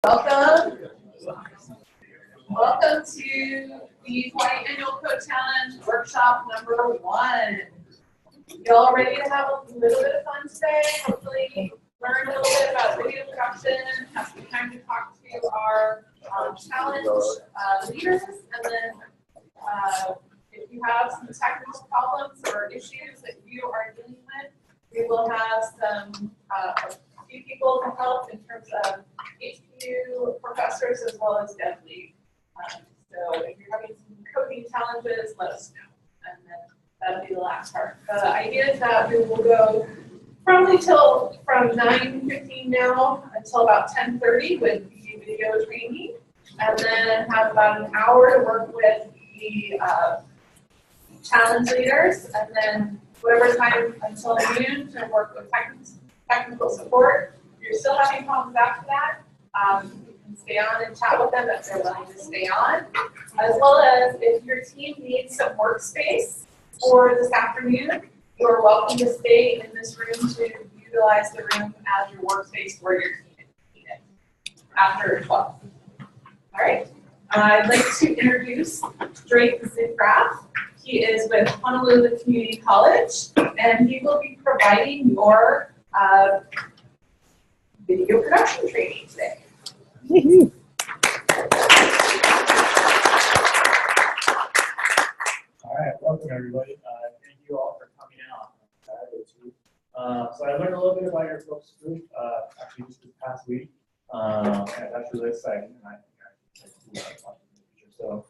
Welcome. Welcome to the Hawaii Annual Code Challenge Workshop number 1. Y'all ready to have a little bit of fun today? Hopefully learn a little bit about video production, have some time to talk to our challenge leaders, and then if you have some technical problems or issues that you are dealing with, we will have some a few people to help in terms of HPU professors as well as dev lead. So if you're having some coding challenges, let us know, and then that'll be the last part. The idea is that we will go probably till from 9:15 now until about 10:30 with the video training, and then have about an hour to work with the challenge leaders, and then whatever time until noon to work with technical support. If you're still having problems after that, you can stay on and chat with them if they're willing to stay on, as well as if your team needs some workspace for this afternoon, you are welcome to stay in this room to utilize the room as your workspace for your team if needed after 12. All right. I'd like to introduce Drake Zintgraff. He is with Honolulu Community College, and he will be providing your video production training today. All right, welcome everybody. Thank you all for coming out on Saturday too. So I learned a little bit about your folks group actually just this past week, and that's really exciting. And I think I like to talk in the future. So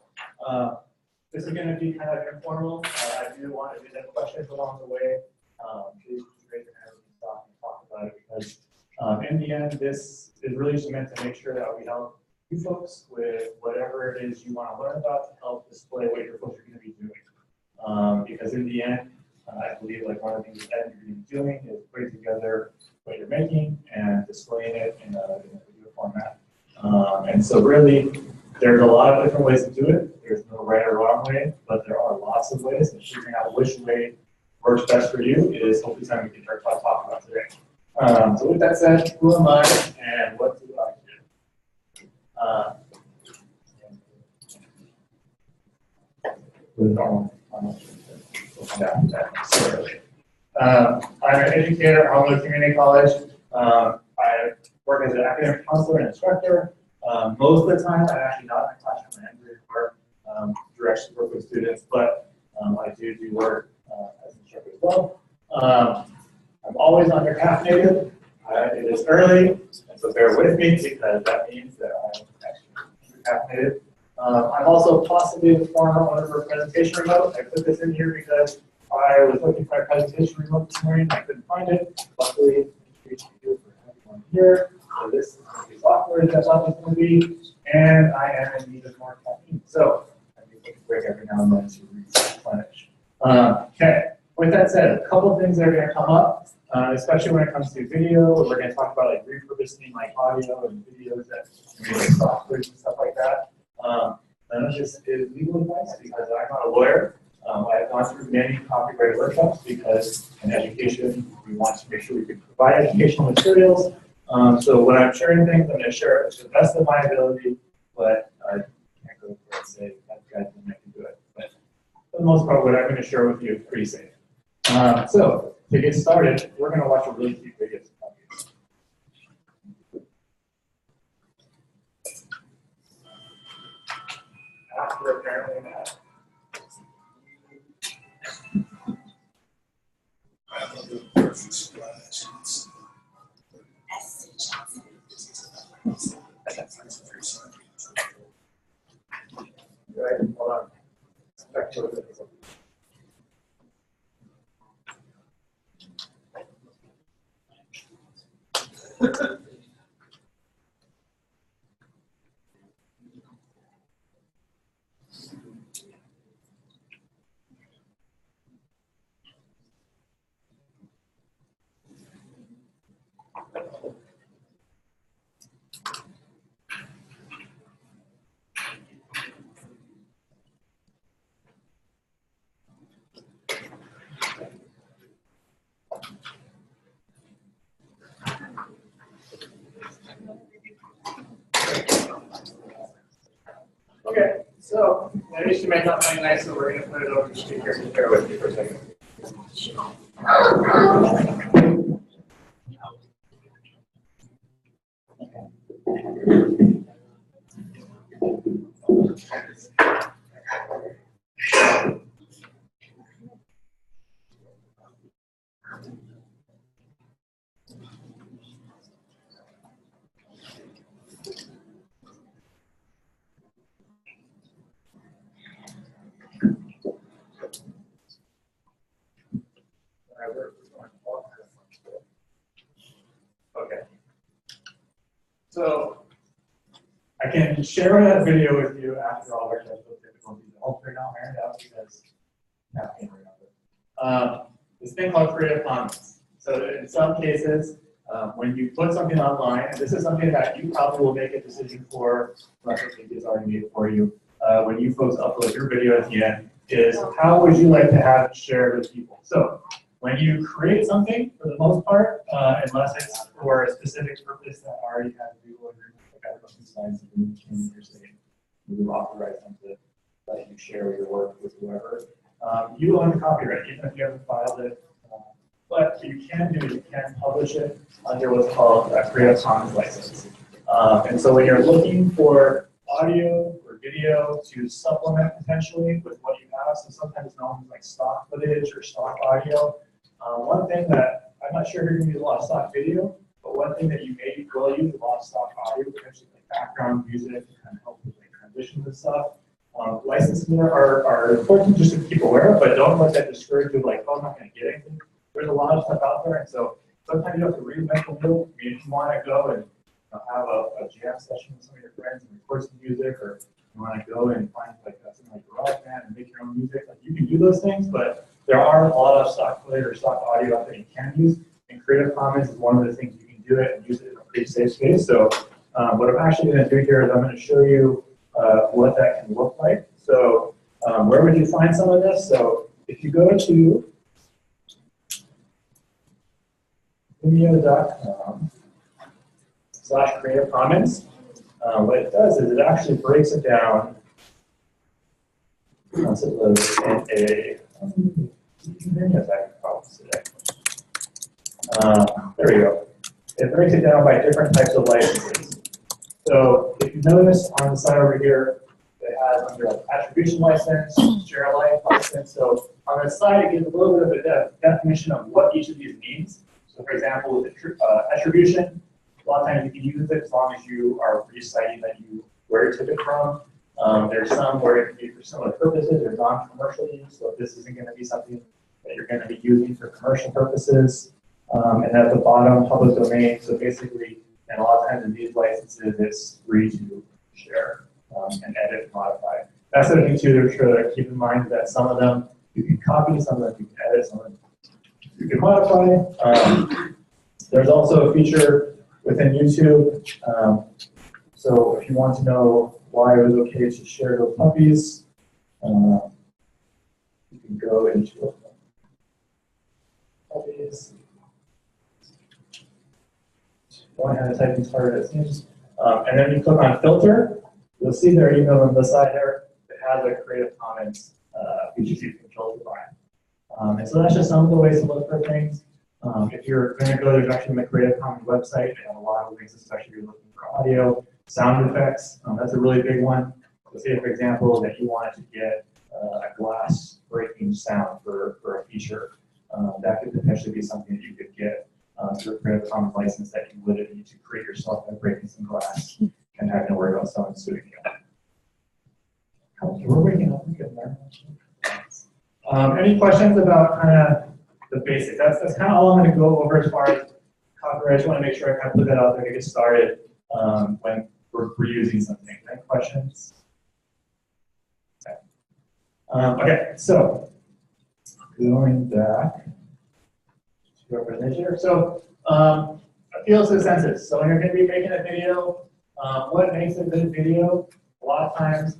this is going to be kind of informal. I do want to do some questions along the way. Please raise your hand and talk about it, because in the end, this is really just meant to make sure that we help you folks with whatever it is you want to learn about to help display what your folks are going to be doing. Because in the end, I believe like one of the things that you're going to be doing is putting together what you're making and displaying it in a video format. And so really, there's a lot of different ways to do it. There's no right or wrong way, but there are lots of ways, and figuring out which way works best for you is hopefully something we can start talk about today. So with that said, who am I and what do I do? I'm an educator at Honolulu Community College. I work as an academic counselor and instructor. Most of the time, I'm actually not in a classroom. I am doing work, direction work with students, but I do work as an instructor as well. I'm always undercaffeinated. It is early, and so bear with me because that means that I'm actually undercaffeinated. I'm also possibly the former owner of a presentation remote. I put this in here because I was looking for a presentation remote this morning. I couldn't find it. Luckily, for everyone here. So this is awkward, that's all it's going to be, and I am in need of more caffeine. So I need to take a break every now and then to replenish. Okay, with that said, a couple of things that are going to come up, especially when it comes to video. We're going to talk about like repurposing like audio and videos that maybe like software and stuff like that. None of this is legal advice because I'm not a lawyer. I have gone through many copyright workshops because in education, we want to make sure we can provide educational materials. So when I'm sharing things, I'm going to share it to the best of my ability, but I can't go for and say that guys can make me do it. But for the most part, what I'm going to share with you is pretty safe. So to get started, we're going to watch a really cute video. After apparently that. Right, hold on. Back to it. Okay, so maybe she might not find nice, so we're going to put it over the speaker. Just bear with me for a second. Okay. So I can share that video with you after all our technical difficulties. Hopefully not ironed out because I can't remember. This thing called Creative Commons. So in some cases, when you put something online, and this is something that you probably will make a decision for, unless it is already made for you, when you folks upload your video at the end, is how would you like to have it shared with people? So when you create something, for the most part, unless it's for a specific purpose that already has legal agreement, like I wrote slides in your state, you authorize them to let you share your work with whoever. You own the copyright, even if you haven't filed it. But what you can do is you can publish it under what's called a Creative Commons license. And so when you're looking for audio or video to supplement potentially with what you have, so sometimes known as like stock footage or stock audio. One thing that I'm not sure if you're going to use a lot of stock video, but one thing that you maybe will use a lot of stock audio, potentially like background music to kind of help with like transitions and stuff. Licenses are important just to keep aware of, but don't let that discourage you like, oh, I'm not going to get anything. There's a lot of stuff out there, and so sometimes you have to reinvent the wheel. I mean, if you want to go and have a jam session with some of your friends and record some music, or you want to go and find like something like GarageBand and make your own music, like you can do those things, but there are a lot of stock footage or stock audio out there you can use, and Creative Commons is one of the things you can do it and use it in a pretty safe space. So what I'm actually going to do here is I'm going to show you what that can look like. So where would you find some of this? So if you go to vimeo.com/Creative Commons, what it does is it actually breaks it down. Once it lives in a there we go. It breaks it down by different types of licenses. So if you notice on the side over here, it has under like attribution license, share alike license. So on the side, it gives a little bit of a definition of what each of these means. So for example, with attribution, a lot of times you can use it as long as you are reciting that where you took it from. There's some where it can be for similar purposes or non-commercial use. So this isn't going to be something that you're going to be using for commercial purposes. And at the bottom, public domain. So basically, and a lot of times in these licenses, it's free to share and edit and modify. That's the other thing too to sure that keep in mind that some of them you can copy, some of them you can edit, some of them you can modify. There's also a feature within YouTube. So if you want to know why it was okay to share those puppies, you can go into puppies. Go ahead and type these harder it seems. And then you click on filter. You'll see there email on the side there. It has a Creative Commons features you can filter by. And so that's just some of the ways to look for things. If you're going to go, there's actually a Creative Commons website. They have a lot of links, especially if you're looking for audio, sound effects. That's a really big one. Let's say, for example, that you wanted to get a glass breaking sound for a feature. That could potentially be something that you could get through a Creative Commons license that you wouldn't need to create yourself by breaking some glass and having to worry about someone suing you. We're waking up good there. Any questions about kind of the basics? That's kind of all I'm going to go over as far as copyright. I just want to make sure I kind of put that out there to get started when we're using something. Any questions? Okay. Okay, so going back to our presentation. So appeals to the senses. So when you're going to be making a video, what makes a good video? A lot of times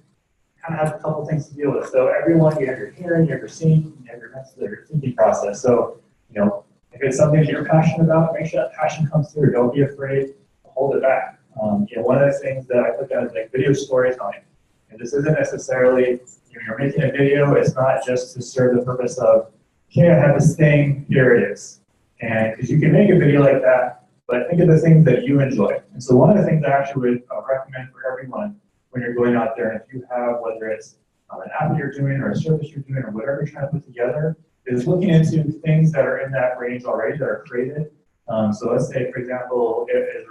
kind of has a couple things to deal with. So everyone, you have your hearing, you have your seeing, you have your mental, your thinking process. So, you know, if it's something that you're passionate about, make sure that passion comes through. Don't be afraid to hold it back. You know, one of the things that I look at is like video storytelling. And this isn't necessarily, you're making a video, it's not just to serve the purpose of, okay, I have this thing, here it is. And because you can make a video like that, but think of the things that you enjoy. And so one of the things I actually would recommend for everyone when you're going out there, and if you have, whether it's an app that you're doing or a service you're doing or whatever you're trying to put together, is looking into things that are in that range already that are created. So let's say, for example, if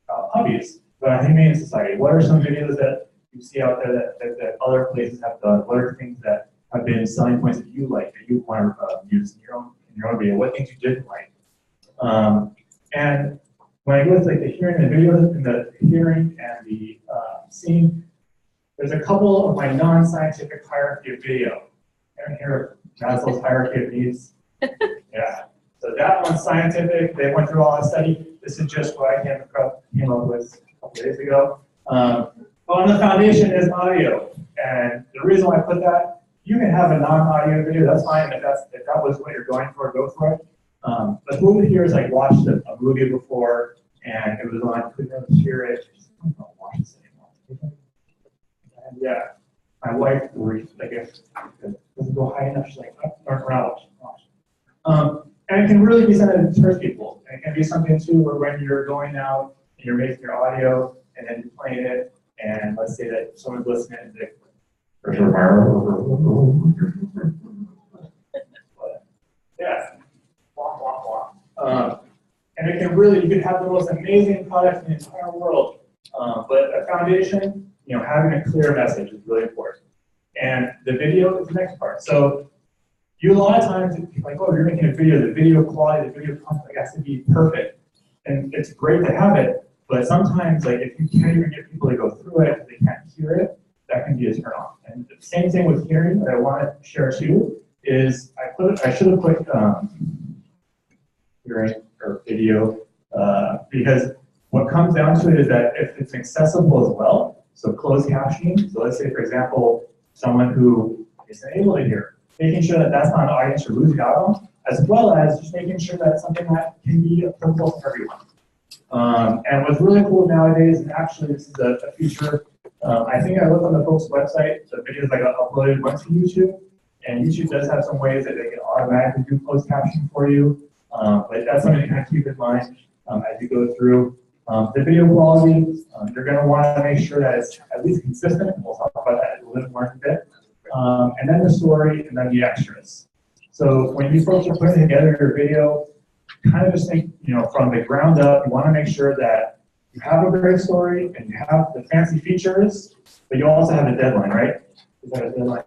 hobbies, the Humane Society, what are some videos that you see out there that other places have done? What are things that have been selling points that you like, that you want to use in your own video? What things you didn't like? And when I go with like the hearing and the video and the hearing and the seeing, there's a couple of my non-scientific hierarchy of video. And here, Maslow's hierarchy of needs. Yeah. So that one's scientific. They went through all the study. This is just what I came up with a couple days ago. On the foundation is audio. And the reason why I put that, you can have a non-audio video, that's fine. If that was what you're going for, go for it. But the movie here is like watched a movie before and it was on, couldn't really hear it. I don't watch this anymore. And yeah, my wife, like if it doesn't go high enough, she's like, oh, turn around, watch. And it can really be something that deters people. And it can be something too where when you're going out and you're making your audio and then you're playing it, and let's say that someone's listening and they, yeah, and it can really, you can have the most amazing product in the entire world, but a foundation, having a clear message is really important. And the video is the next part. So you a lot of times, like, oh, you're making a video, the video quality, the video content has to be perfect. And it's great to have it, but sometimes, like, if you can't even get people to go through it, if they can't hear it, that can be a turn off. And the same thing with hearing that I want to share too, is I should have put hearing or video, because what comes down to it is that if it's accessible as well, so closed captioning, so let's say, for example, someone who isn't able to hear, making sure that that's not an audience you're losing out on, as well as just making sure that it's something that can be applicable for everyone. And what's really cool nowadays, and actually this is a feature, I think I looked on the folks' website, the videos that got uploaded went to YouTube, and YouTube does have some ways that they can automatically do closed captioning for you, but that's something to kind of keep in mind as you go through. The video quality, you're going to want to make sure that it's at least consistent, and we'll talk about that a little bit more in a bit. And then the story, and then the extras. So when you folks are putting together your video, kind of just think, from the ground up, you want to make sure that you have a great story and you have the fancy features, but you also have a deadline, right? Is that a deadline?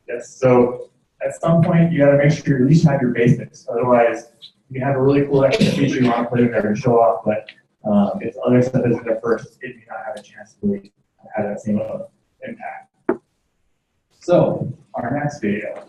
Yes. So at some point, you got to make sure you at least have your basics. Otherwise, you can have a really cool extra feature you want to put in there and show off, but if other stuff is there first, it may not have a chance to really have that same impact. So, our next video.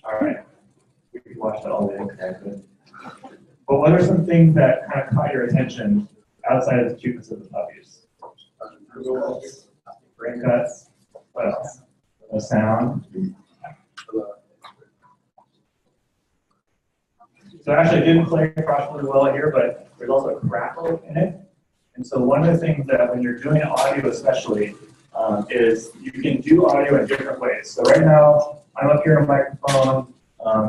All right, we can watch that all day. Okay. But what are some things that kind of caught your attention outside of the cuteness of the puppies? Brain cuts. What else? A sound. So actually, it didn't play across really well here, but there's also a crackle in it. And so one of the things that when you're doing audio especially, is you can do audio in different ways. So right now, I'm up here on a microphone,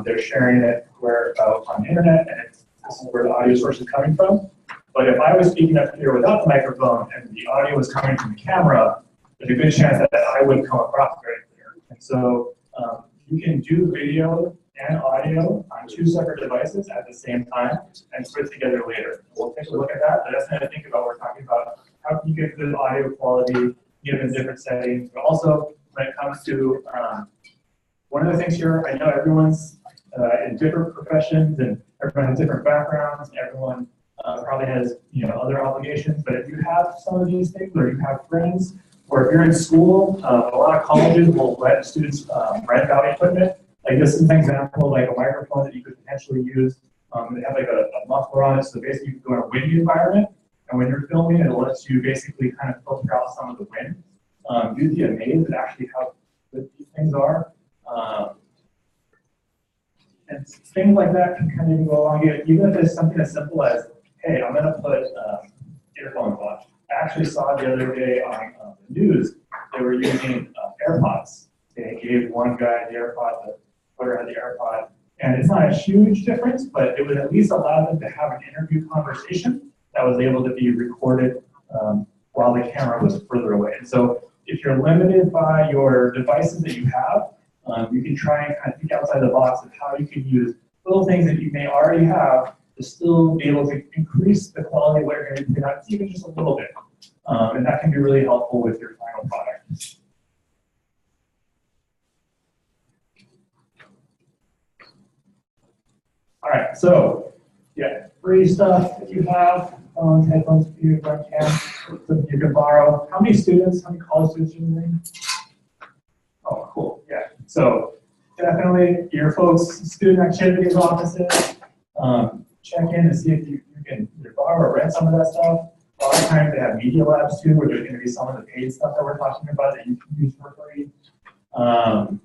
they're sharing it on the internet, and this is where the audio source is coming from. But if I was speaking up here without the microphone and the audio was coming from the camera, there's a good chance that I wouldn't come across very clear. And so you can do video and audio on two separate devices at the same time and put it together later. We'll take a look at that, but that's going to think about, we're talking about how can you get good audio quality given different settings, but also when it comes to one of the things here, I know everyone's in different professions and everyone has different backgrounds, and everyone probably has other obligations, but if you have some of these things or you have friends Or if you're in school, a lot of colleges will let students rent out equipment. Like this is an example, like a microphone that you could potentially use. They have like a muffler on it, so basically you can go in a windy environment, and when you're filming, it lets you basically kind of filter out some of the wind. You'd be amazed at actually how good these things are. And things like that can kind of go along, even if it's something as simple as, hey, I'm gonna put earphones on. I actually saw the other day on the news, they were using AirPods. They gave one guy the AirPod, the other had the AirPod, and it's not a huge difference, but it would at least allow them to have an interview conversation that was able to be recorded while the camera was further away. And so if you're limited by your devices that you have, you can try and kind of think outside the box of how you can use little things that you may already have to still be able to increase the quality of what you're going to be putting out, even just a little bit. And that can be really helpful with your final product. All right, so yeah, free stuff that you have, phones, headphones, computer, webcam, something you can borrow. How many students, how many college students are you in? Oh, cool, yeah. So definitely your folks' student activities offices, check in and see if you can either borrow or rent some of that stuff. A lot of times they have media labs too, where there's going to be some of the paid stuff that we're talking about that you can use for free. And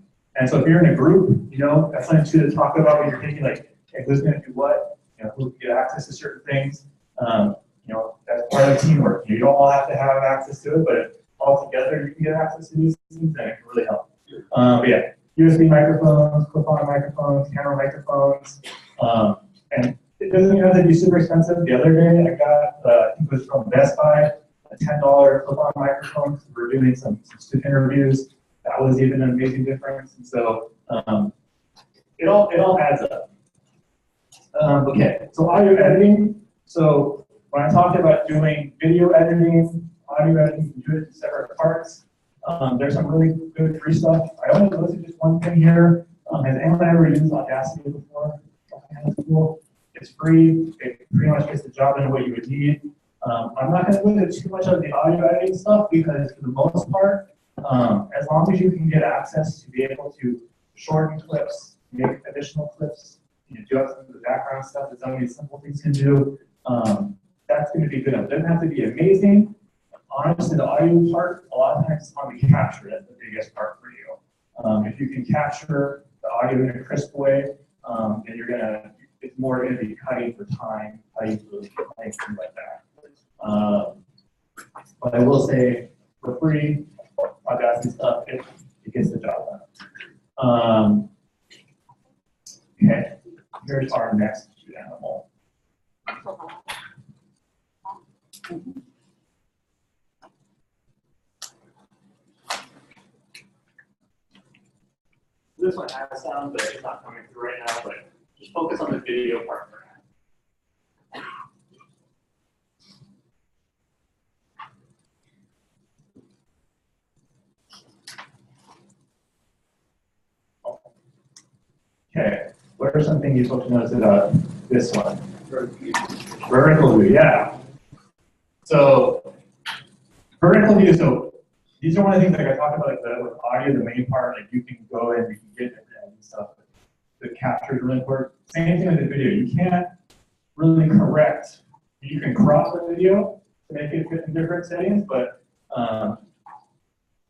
so if you're in a group, you know, that's something too to talk about when you're thinking like, hey, who's going to do what? You know, who can get access to certain things? You know, that's part of teamwork. You don't all have to have access to it, but if all together you can get access to these things, then it can really help. But yeah, USB microphones, clip-on microphones, camera microphones, and it doesn't even have to be super expensive. The other day I got, I think it was from Best Buy, a $10 clip-on microphone because we were doing some student interviews. That was even an amazing difference. And so it all adds up. Okay, so audio editing. So when I talked about doing video editing, audio editing, you can do it in separate parts. There's some really good free stuff. I only listed just one thing here. Has anyone ever used Audacity before? That's cool. It's free. It pretty much gets the job into what you would need. I'm not going to go into too much of the audio editing stuff because for the most part, as long as you can get access to be able to shorten clips, make additional clips, you do have some of the background stuff that some of these simple things can do, that's going to be good. It doesn't have to be amazing. Honestly, the audio part, a lot of times it's on the capture that's the biggest part for you. If you can capture the audio in a crisp way, then you're going to, it's more going to be cutting for time, cutting for things like that. But I will say, for free, Audacity stuff, it gets the job done. Okay, here's our next animal. This one has sound, but it's not coming through right now, but just focus on the video part for now. Okay, what are some things you folks notice about this one? Vertical view, yeah. So, vertical view, so these are one of the things like I talked about like with audio, the main part, like you can go in, you can get it and stuff. The capture is really important. Same thing with the video. You can't really correct. You can crop the video to make it fit in different settings, but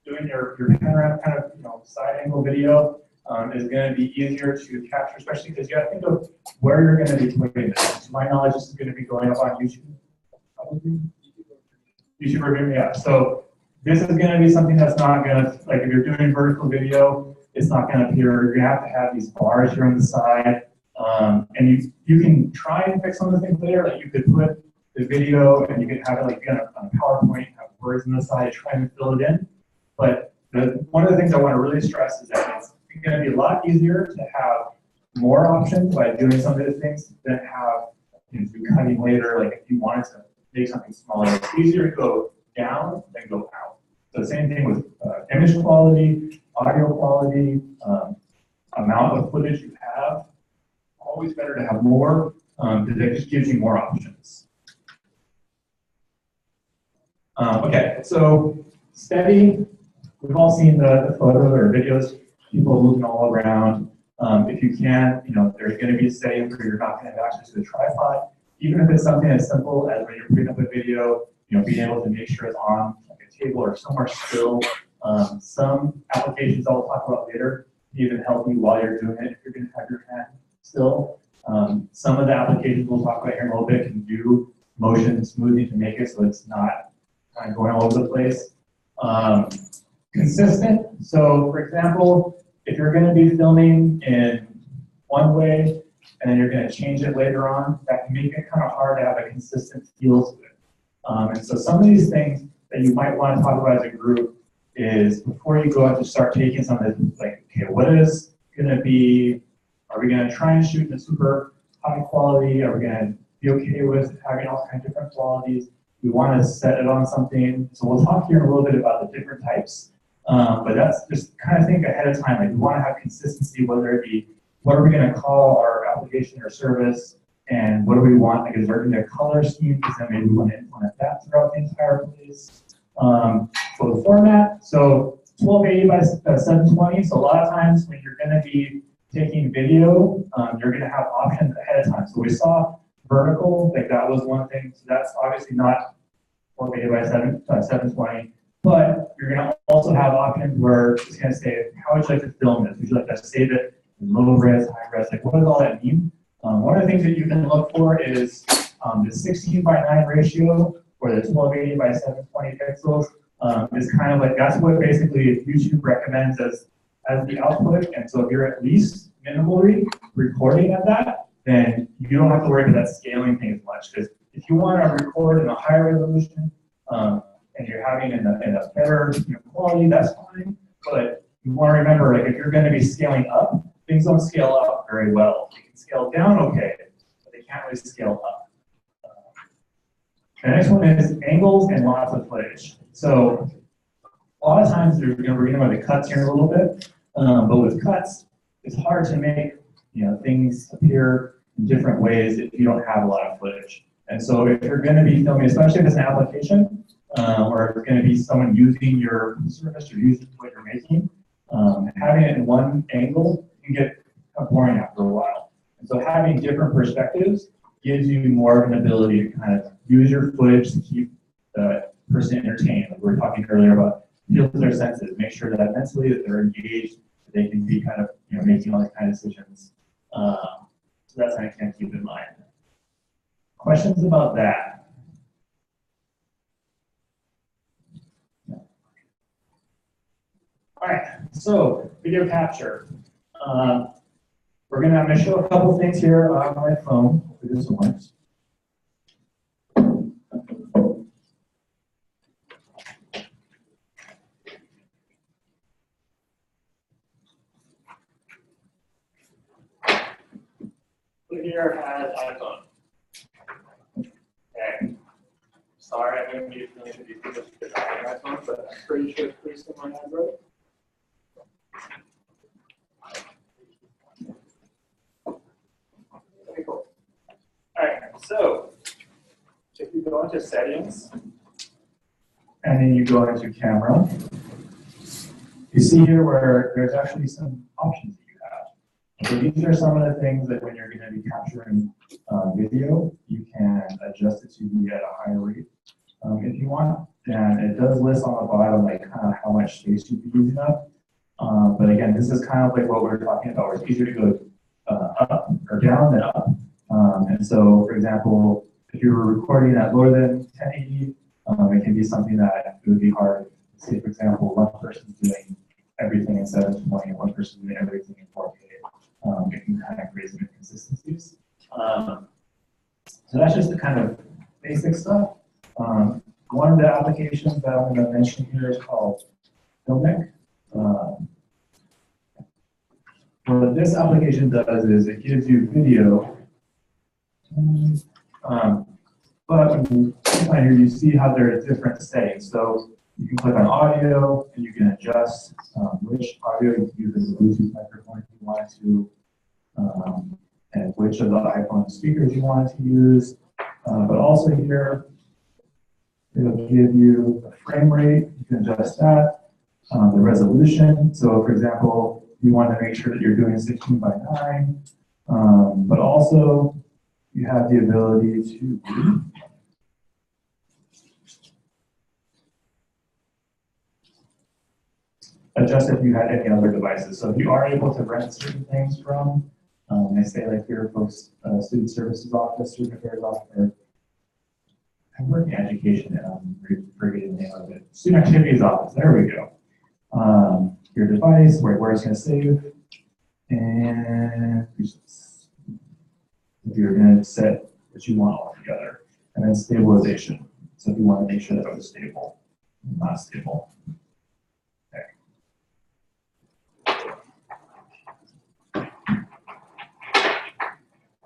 doing your panoramic kind of side angle video is going to be easier to capture, especially because you got to think of where you're going to be putting this. To my knowledge, this is going to be going up on YouTube. Probably. YouTube or Vimeo. Yeah. So this is going to be something that's not going to, like if you're doing vertical video, it's not going to appear. You're going to have these bars here on the side. And you can try and fix some of the things there. Like you could put the video and you could have it like on a PowerPoint, have words on the side, try and fill it in. But one of the things I want to really stress is that it's going to be a lot easier to have more options by doing some of these things than have do cutting later. Like if you wanted to make something smaller, it's easier to go down than go out. So same thing with image quality, audio quality, amount of footage you have. Always better to have more because it just gives you more options. Okay, so Steady, we've all seen the photos or videos, people moving all around. If you can, there's going to be a setting where you're not going to have access to the tripod. Even if it's something as simple as when you're putting up a video, being able to make sure it's on like a table or somewhere still. Some applications I'll talk about later even help you while you're doing it if you're going to have your hand still. Some of the applications we'll talk about here in a little bit can do motion smoothing to make it so it's not kind of going all over the place. Consistent. So, for example, if you're going to be filming in one way and then you're going to change it later on, that can make it kind of hard to have a consistent feel to it. And so some of these things that you might want to talk about as a group is before you go out to start taking some of this, like, okay, what is going to be, are we going to try and shoot in a super high quality? Are we going to be okay with having all kinds of different qualities? We want to set it on something. So we'll talk here in a little bit about the different types. But that's just kind of think ahead of time. Like we want to have consistency, whether it be what are we going to call our application or service, and what do we want? Like is there going to be a color scheme? Because then maybe we want to implement that throughout the entire place. For the format, so 1280 by 720. So a lot of times when you're going to be taking video, you're going to have options ahead of time. So we saw vertical, like that was one thing. So that's obviously not 1280 by 720. But you're going to also have options where it's going to say, how would you like to film this? Would you like to save it in low res, high res? Like, what does all that mean? One of the things that you can look for is the 16:9 ratio, or the 1280 by 720 pixels, is kind of like, that's what basically YouTube recommends as the output. And so if you're at least minimally recording at that, then you don't have to worry about that scaling thing as much. Because if you want to record in a higher resolution, and you're having in a better quality, that's fine. But you want to remember, like if you're going to be scaling up, things don't scale up very well. You can scale down okay, but they can't really scale up. The next one is angles and lots of footage. So a lot of times we're going to go into cuts here in a little bit, but with cuts, it's hard to make things appear in different ways if you don't have a lot of footage. And so if you're going to be filming, especially if it's an application, or if it's going to be someone using your service or using what you're making, having it in one angle can get kind of boring after a while. And so having different perspectives gives you more of an ability to kind of use your footage to keep the person entertained. Like we were talking earlier about feel their senses, make sure that mentally that they're engaged, that they can be kind of making all these kind of decisions. So that's something I can keep in mind. Questions about that? All right, so video capture. I'm going to show a couple things here on my phone. Hopefully this one works. Who here has iPhone? Okay. Sorry, I'm going to be using these people to iPhone, but I'm pretty sure it's pretty similar to Android. Okay, cool. All right, so if you go into settings, and then you go into camera, you see here where there's actually some options that you have. So these are some of the things that when you're going to be capturing video, you can adjust it to be at a higher rate if you want. And it does list on the bottom like kind of how much space you'd be using up. But again, this is kind of like what we were talking about, where it's easier to go up or down than up. And so, for example, if you were recording at lower than 1080, it can be something that it would be hard. Say, for example, one person's doing everything in 720 and one person's doing everything in 4K. It can kind of create some inconsistencies. So that's just the kind of basic stuff. One of the applications that I'm going to mention here is called Filmic. What this application does is it gives you video, but when you click on here, you see how there are different settings. So you can click on audio, and you can adjust which audio you can use as a Bluetooth microphone if you want to, and which of the iPhone speakers you want to use. But also here, It'll give you the frame rate, you can adjust that, the resolution. So for example, you want to make sure that you're doing 16:9, but also you have the ability to adjust if you had any other devices. So if you are able to rent certain things from, I say like your folks, student services office, student affairs office, or I work in education and I'm forgetting the name of it. Student activities office, there we go. Your device, where it's going to save, and if you're going to set what you want all together, and then stabilization. So if you want to make sure that it was stable, not stable.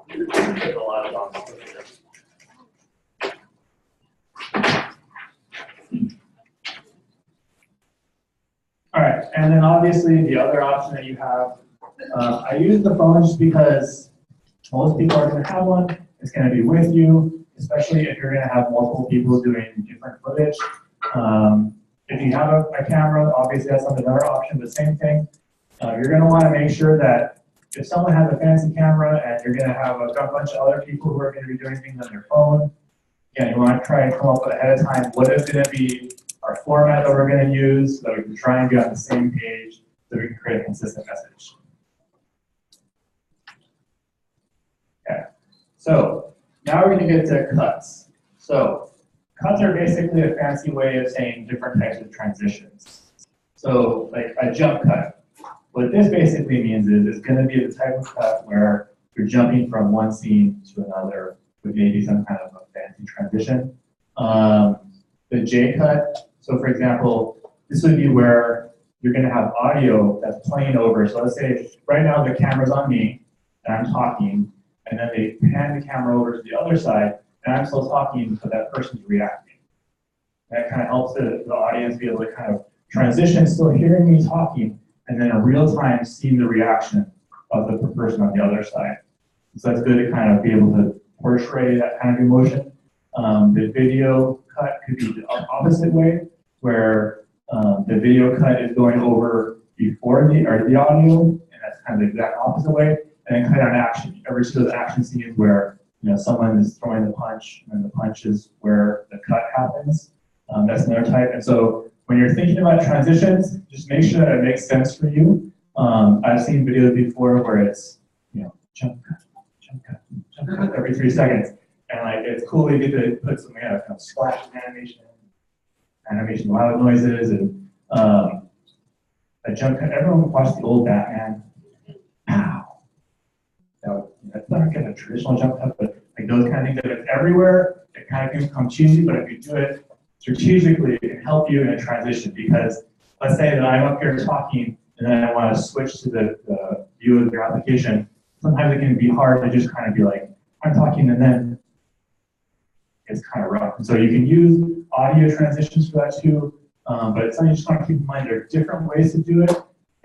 There's a lot of options here. All right, and then obviously the other option that you have, I use the phone just because most people are going to have one. It's going to be with you, especially if you're going to have multiple people doing different footage. If you have a camera, obviously that's another option, but same thing. You're going to want to make sure that if someone has a fancy camera and you're going to have a bunch of other people who are going to be doing things on their phone, again, you want to try and come up with ahead of time what is going to be our format that we're going to use so that we can try and be on the same page so we can create a consistent message. Okay, so now we're going to get to cuts. So cuts are basically a fancy way of saying different types of transitions. So like a jump cut. What this basically means is it's going to be the type of cut where you're jumping from one scene to another with maybe some kind of a fancy transition. The J cut, so for example, this would be where you're going to have audio that's playing over. So let's say right now the camera's on me and I'm talking, and then they pan the camera over to the other side and I'm still talking, but that person's reacting. That kind of helps the audience be able to kind of transition, still hearing me talking, and then in real time seeing the reaction of the person on the other side. So it's good to kind of be able to portray that kind of emotion. The video cut could be the opposite way, where the video cut is going over before the audio, and that's kind of the exact opposite way, and then cut on action. Every see those action scenes where someone is throwing the punch, and the punch is where the cut happens. That's another type. And so when you're thinking about transitions, just make sure that it makes sense for you. I've seen videos before where it's jump cut, jump cut, jump cut every 3 seconds. And like it's cool you get to put some kind of splash animation, loud noises, and a jump cut. Everyone watched the old Batman. Pow. That's not kind of traditional jump cut, but like those kind of things. If it's everywhere, it kind of can become cheesy. But if you do it strategically, it can help you in a transition. Because let's say that I'm up here talking, and then I want to switch to the view of your application. Sometimes it can be hard to just kind of be like, I'm talking, and then it's kind of rough. And so you can use audio transitions for that too, but it's something you just want to keep in mind. There are different ways to do it,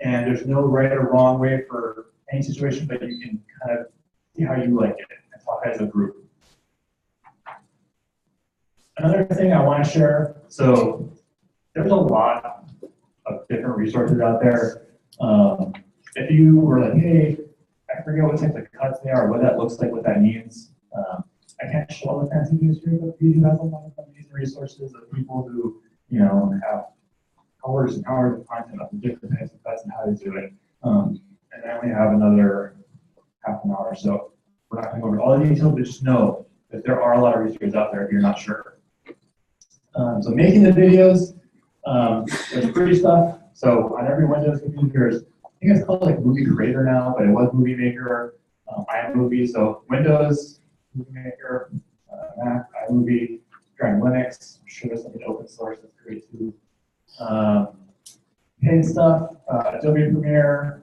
and there's no right or wrong way for any situation, but you can kind of see how you like it and talk as a group. Another thing I want to share, so there's a lot of different resources out there. If you were like, hey, I forget what type of cuts they are, what that looks like, what that means. I can't show all the fancy views here, but YouTube has a lot of amazing resources of people who, have hours and hours of content of different types of cuts and how to do it. And I only have another half an hour, so we're not going to go over all the details, but just know that there are a lot of resources out there if you're not sure. So making the videos, there's free stuff. So on every Windows computer, I think it's called like Movie Creator now, but it was Movie Maker, iMovie. So Windows, Movie Maker, Mac, iMovie, trying Linux. I'm sure there's something open source that's great too. Paid stuff, Adobe Premiere,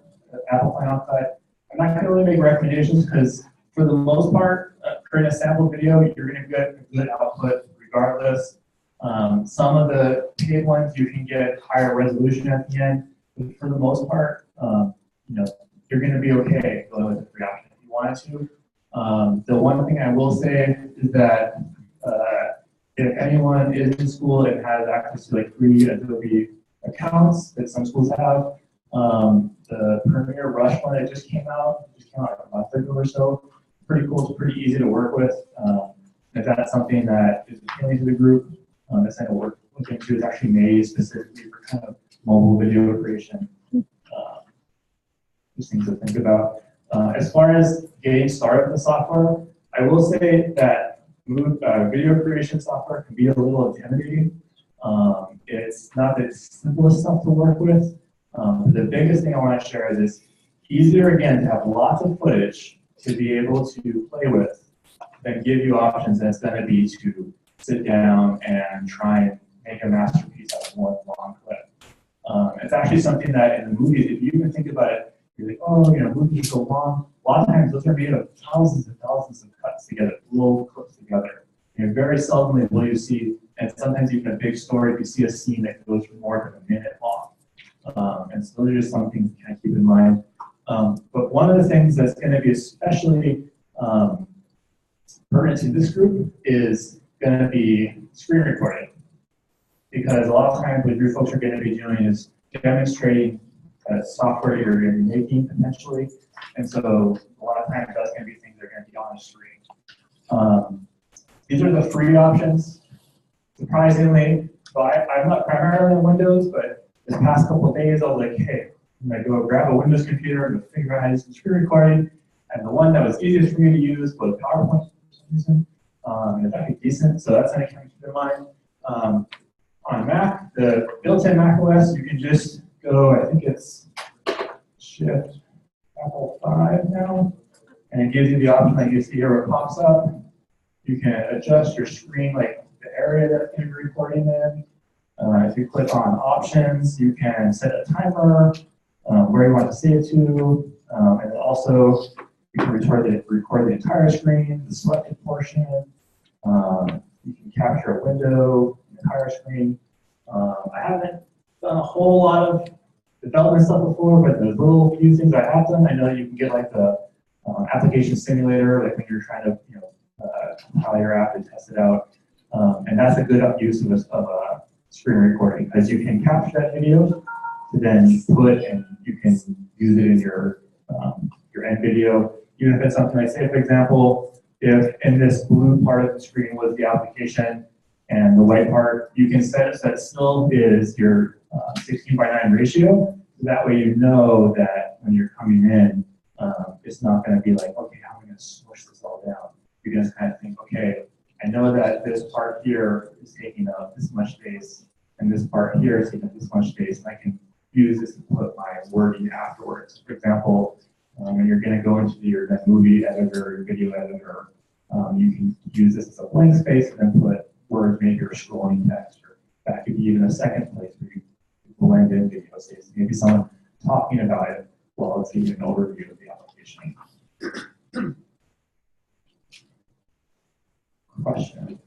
Apple Final Cut. I'm not going to really make recommendations because for the most part, creating a sample video, you're going to get a good output regardless. Some of the paid ones, you can get higher resolution at the end. But for the most part, you're going to be okay going with the free option if you wanted to. The one thing I will say is that If anyone is in school and has access to like free Adobe accounts that some schools have, the Premiere Rush one that just came out like a month ago or so. Pretty cool, it's pretty easy to work with. If that's something that is appealing to the group, it's something to look into. It's actually made specifically for kind of mobile video creation. Just things to think about. As far as getting started with the software, I will say that video creation software can be a little intimidating. It's not the simplest stuff to work with. The biggest thing I want to share is it's easier, again, to have lots of footage to be able to play with than give you options than it's going to be to sit down and try and make a masterpiece out of one long clip. It's actually something that in the movies, if you even think about it, you're like, oh, movies are so long. A lot of times those are made of thousands and thousands of cuts together, little clips together. Very seldomly will you see, and sometimes even a big story, if you see a scene that goes for more than a minute long. And so those are just some things to kind of keep in mind. But one of the things that's going to be especially pertinent to this group is going to be screen recording. Because a lot of times what your folks are going to be doing is demonstrating software you're going to be making potentially. And so a lot of times that's going to be things that are going to be on the screen. These are the free options. Surprisingly, so I'm not primarily on Windows, but this past couple of days I was like, hey, I'm going to go grab a Windows computer and figure out how to do some screen recording. And the one that was easiest for me to use was PowerPoint for some reason. And it's actually decent, so that's something to keep in mind. On Mac, the built-in Mac OS, you can just go, I think it's Shift Apple 5 now, and it gives you the option that you see here where it pops up. You can adjust your screen, like the area that you're recording in. If you click on options, you can set a timer where you want to save to, and then also you can record the entire screen, the selected portion. You can capture a window, the entire screen. I haven't done a whole lot of development stuff before, but the little few things I have done, I know you can get like the application simulator, like when you're trying to compile your app and test it out. And that's a good use of a screen recording because you can capture that video to then put and you can use it in your end video. Even if it's something like, say, for example, if in this blue part of the screen was the application and the white part, you can set it so that still is your 16:9 ratio. So that way you know that when you're coming in, it's not going to be like, okay, how am I going to smush this all down? You can just kind of think, okay, I know that this part here is taking up this much space, and this part here is taking up this much space, and I can use this to put my wording afterwards. For example, when you're going to go into your movie editor, your video editor, you can use this as a blank space and then put words, maybe you're scrolling text, or that could be even a second place where you blend in video space. Maybe someone talking about it while it's giving an overview of the application. Questions?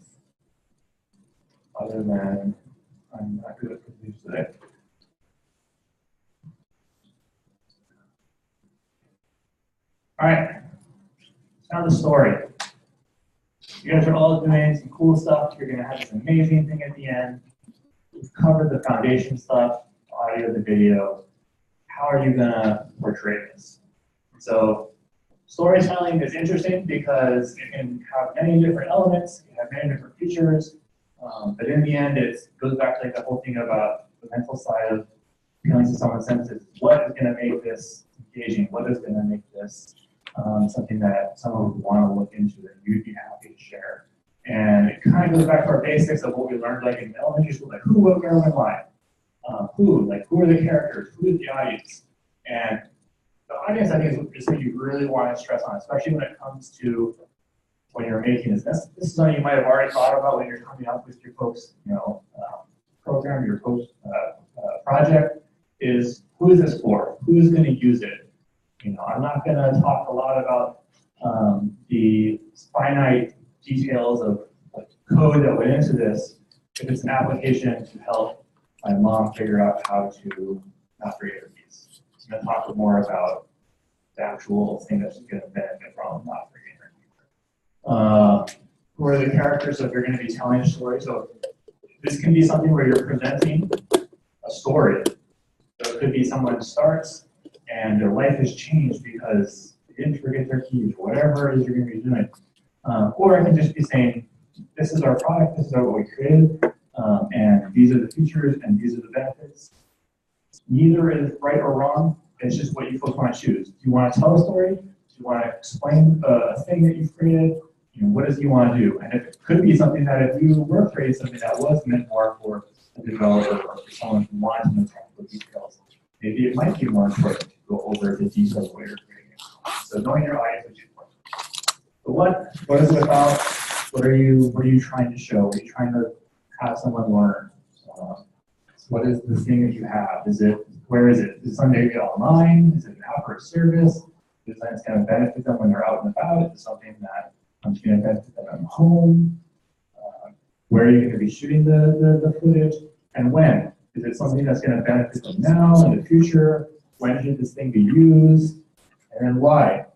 Other than I'm not good at producing today. All right, now the story. You guys are all doing some cool stuff. You're going to have this amazing thing at the end. We've covered the foundation stuff, the audio, the video. How are you going to portray this? So storytelling is interesting because it can have many different elements, it can have many different features, but in the end, it goes back to like the whole thing about the mental side of appealing to someone's senses. What is going to make this engaging? What is going to make this something that someone would want to look into and you'd be happy to share? And it kind of goes back to our basics of what we learned like in elementary school, like who, what, where, when, why. Who are the characters? Who is the audience? And the audience, I think, is what you really want to stress on, especially when it comes to when you're making this. This is something you might have already thought about when you're coming up with your folks, program, your folks project. Is who is this for? Who's going to use it? I'm not going to talk a lot about the finite details of code that went into this. If it's an application to help my mom figure out how to not forget her keys. I'm going to talk more about the actual thing that she's going to benefit from not forgetting her keys. who are the characters that you're going to be telling a story. So this can be something where you're presenting a story. So it could be someone starts and their life has changed because they didn't forget their keys, whatever it is you're going to be doing. Or I can just be saying, this is our product, this is what we created, and these are the features and these are the benefits. Neither is right or wrong. It's just what you folks want to choose. Do you want to tell a story? Do you want to explain a thing that you've created? You know, what does you want to do? And if it could be something that if you were creating something that was meant more for a developer or for someone who wanted to know technical details, maybe it might be more important to go over the details of what you're creating. So knowing your audience is important. But what is it about? What are you trying to show? Are you trying to have someone learn? What is the thing that you have? Where is it? Is it something you get online? Is it an app or a service? Is it that's going to benefit them when they're out and about? Is it something that going to benefit them at home? Where are you going to be shooting the footage? And when? Is it something that's going to benefit them now, in the future? When should this thing be used? And then why?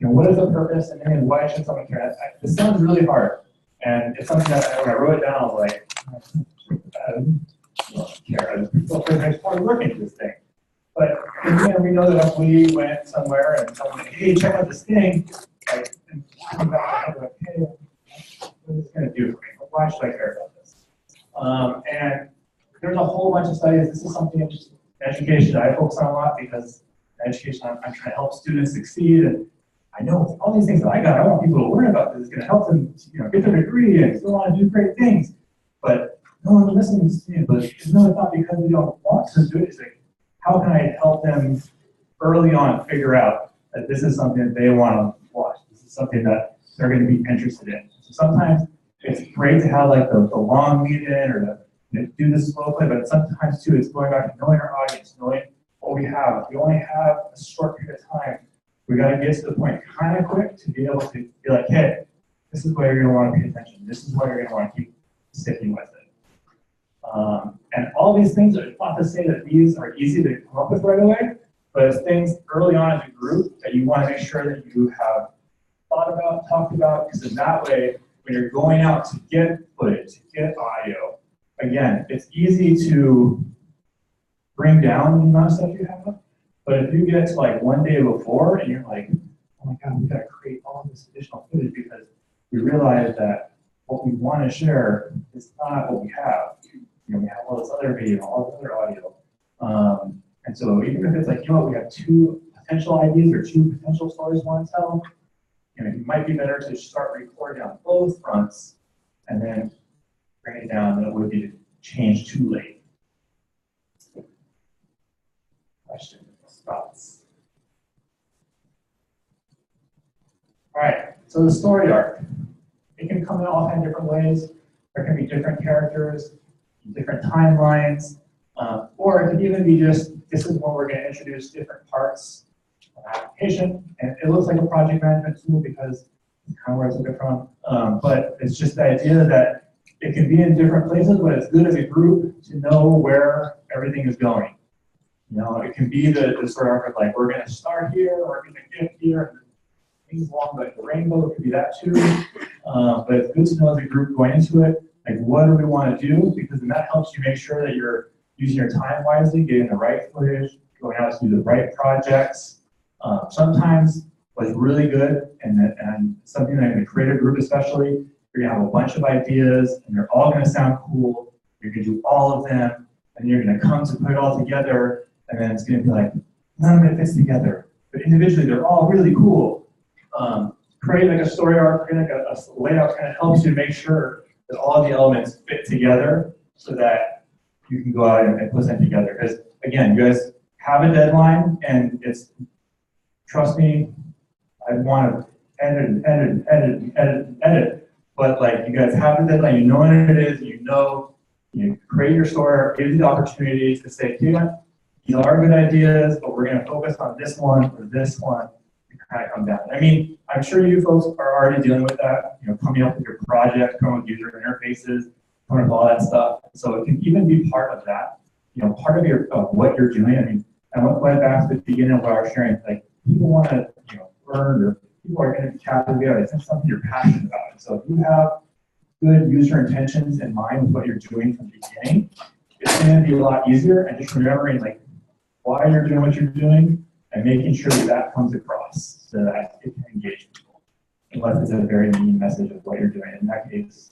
You know, what is the purpose? And then why should someone care? This sounds really hard. And it's something that when I wrote it down, I was like, I don't care. I just feel like I started working at this thing. But we know that if we went somewhere and someone said, hey, check out this thing, like, and come back and like, hey, what is this going to do for me? Why should I care about this? And there's a whole bunch of studies. This is something in education that I focus on a lot because in education, I'm trying to help students succeed. And I know all these things that I got, I want people to learn about this. It's going to help them, get their degree and still want to do great things. But no one listens to me. But it's not because they don't want to do it. It's like, how can I help them early on figure out that this is something that they want to watch? This is something that they're going to be interested in. So sometimes it's great to have like the long lead in or to do this slow play, but sometimes too, it's going back to knowing our audience, knowing what we have. If we only have a short period of time, we got to get to the point kind of quick to be able to be like, hey, this is where you're going to want to pay attention. This is where you're going to want to keep sticking with it. And all these things are not to say that these are easy to come up with right away, but it's things early on as a group that you want to make sure that you have thought about, talked about, because in that way, when you're going out to get footage, to get audio, again, it's easy to bring down the amount of stuff you have, but if you get to like one day before and you're like, oh my God, we got to create all this additional footage because we realize that what we want to share is not what we have. We have all this other video, all this other audio. And so even if it's like, we have two potential ideas or two potential stories we want to tell, it might be better to start recording on both fronts and then bring it down than it would be to change too late. Questions, thoughts? All right, so the story arc. It can come in all kinds of different ways. There can be different characters, different timelines, or it could even be just, this is when we're going to introduce different parts of the application. And it looks like a project management tool because it's kind of where I took it from. But it's just the idea that it can be in different places, but it's good as a group to know where everything is going. It can be the sort of like, we're going to start here, we're going to get here, things along like the rainbow, it could be that too. But it's good to know as a group going into it, like what do we want to do? Because then that helps you make sure that you're using your time wisely, getting the right footage, going out to do the right projects. Sometimes what's really good, and something that in the creative group especially, you're gonna have a bunch of ideas and they're all gonna sound cool. You're gonna do all of them, and you're gonna come to put it all together, and then it's gonna be like, none of it fits together. But individually, they're all really cool. Create like a story arc, create like a layout kind of helps you make sure that all the elements fit together so that you can go out and put them together. Because again, you guys have a deadline, and it's, trust me, I want to edit and edit and edit and edit and edit, but like you guys have the deadline, you know what it is, you create your story, give you the opportunity to say, these are good ideas, but we're going to focus on this one or this one. Kind of come down. I mean, I'm sure you folks are already dealing with that, coming up with your project, coming up with user interfaces, coming up with all that stuff. So it can even be part of that, part of what you're doing. I mean, I went back to the beginning of what I was sharing. Like, people want to, learn or people are going to be captivated. It's something you're passionate about. And so if you have good user intentions in mind with what you're doing from the beginning, it's going to be a lot easier. And just remembering like why you're doing what you're doing and making sure that that comes across so that it can engage people. Unless it's a very mean message of what you're doing. In that case,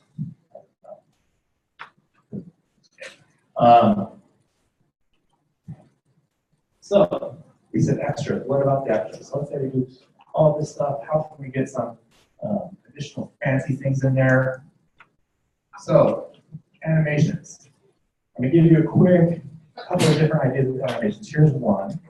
so we said extras. What about the extras? So let's say we do all this stuff. How can we get some additional fancy things in there? So animations. I'm going to give you a quick couple of different ideas with animations. Here's one.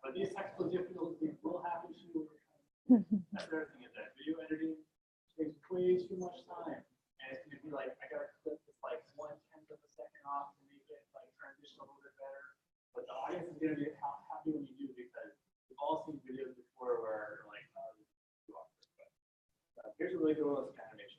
But these technical difficulties will happen to you. That's the other thing is that video editing takes way too much time. And it's going to be like, I got to clip this like 1/10 of a second off to make it like transition a little bit better. But the audience is going to be happy when you do because we've all seen videos before where like, this is too awkward. But here's a really good one with animation.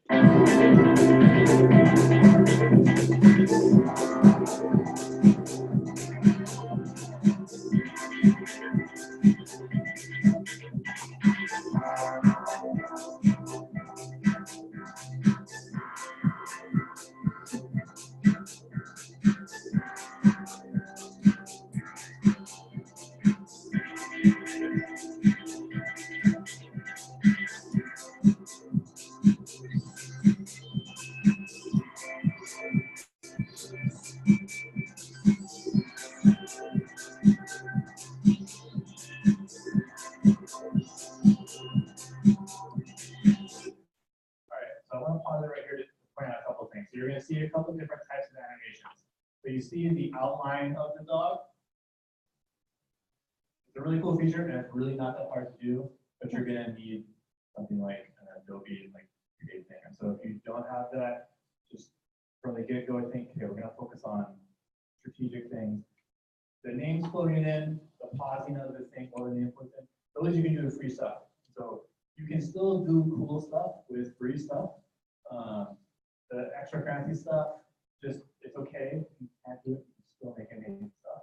See a couple of different types of animations. So you see the outline of the dog. It's a really cool feature, and it's really not that hard to do, but you're going to need something like an Adobe like create thing. And so if you don't have that, just from the get-go, think, okay, we're going to focus on strategic things. The names floating in, the pausing of the thing, or the name floats in, those you can do with free stuff. So you can still do cool stuff with free stuff. The extra fancy stuff, just it's okay. You can't do it, you still make amazing stuff.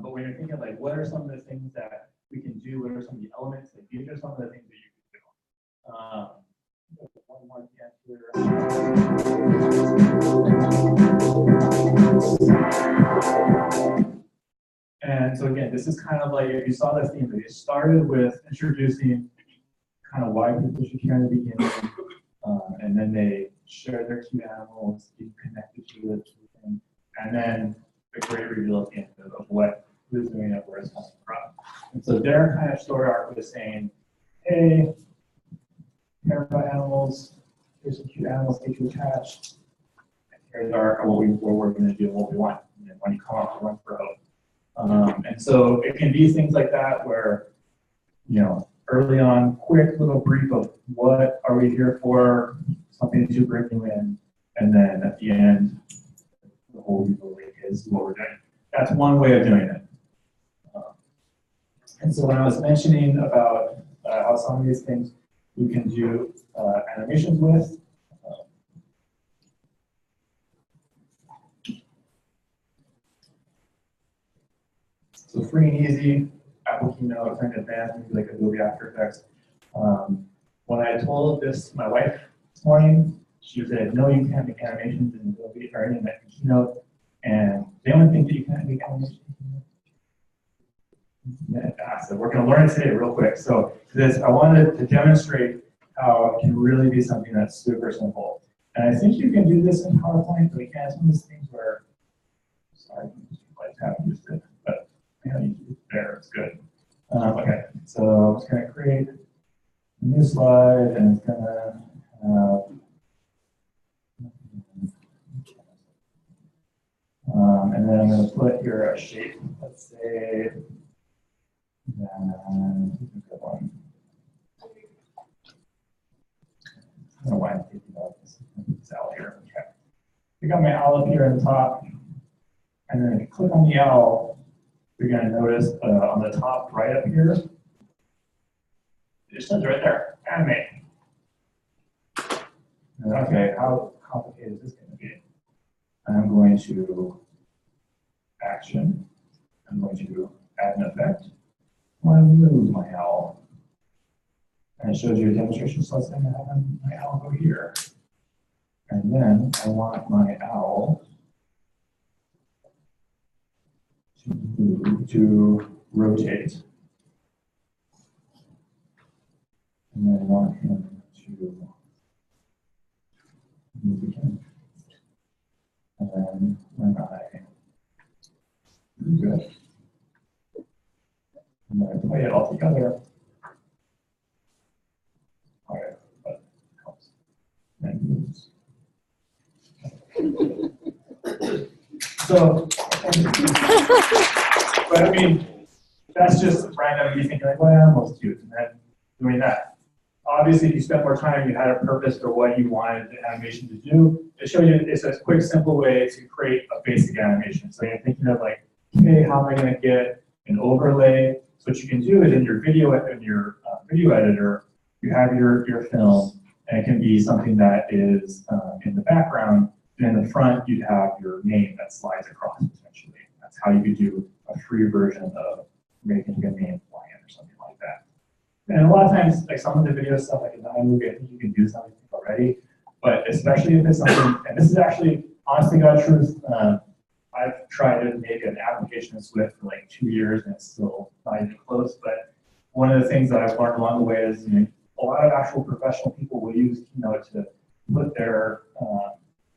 But when you're thinking like, what are some of the things that we can do? What are some of the elements? Like, these are some of the things that you can do. One more here. And so again, this is kind of like, if you saw this theme, it started with introducing kind of why people should care in the beginning, and then they share their cute animals, be connected to the thing, and then the great reveal at the end of what who's doing it, where it's coming from. And so their kind of story arc was saying, hey, care about animals, here's some cute animals, get you attached, and here's what we're going to do, what we want, and then when you come up, run for hope. And so it can be things like that where, you know, early on, quick little brief of what are we here for, something to bring you in, and then at the end, the whole link is what we're doing. That's one way of doing it. And so when I was mentioning about how some of these things you can do animations with, so free and easy, Apple Keynote, kind of advanced, maybe like Adobe After Effects. When I told this to my wife this morning, she said, no, you can't make animations in Adobe or in Keynote. And they only think that you can't make animations. So we're going to learn today real quick. So this, I wanted to demonstrate how it can really be something that's super simple. And I think you can do this in PowerPoint, but we can't. Some of these things where, sorry, like haven't used it, but you know, there, it's good. Okay, so I'm just going to create a new slide, and it's going to and then I'm going to put here a shape. Let's say, good one. I don't know why I'm thinking about this. It's owl here. Okay. I got my owl up here at the top, and then if you click on the owl, you're going to notice on the top right up here, it just says right there, animate. And okay, how complicated is this going to be? I'm going to action. I'm going to add an effect. I want to move my owl. And it shows you a demonstration, so let's say I'm having my owl go here. And then I want my owl to rotate. And then I want him to move again. And then when I do it, and then I play it all together. Okay, but it helps. And moves. So, but I mean, that's just random. You think like, well, most cute, and then doing that. Obviously, if you spent more time, you had a purpose for what you wanted the animation to do. It shows you it's a quick, simple way to create a basic animation. So you're thinking of like, hey, how am I going to get an overlay? So what you can do is in your video editor, you have your film, and it can be something that is in the background. And in the front, you'd have your name that slides across, essentially. That's how you could do a free version of making your name flying or something like that. And a lot of times, like some of the video stuff, like in the iMovie, I think you can do something already. But especially if it's something, and this is actually, honestly, God's truth, I've tried to make an application in Swift for like 2 years, and it's still not even close. But one of the things that I've learned along the way is, a lot of actual professional people will use Keynote to put their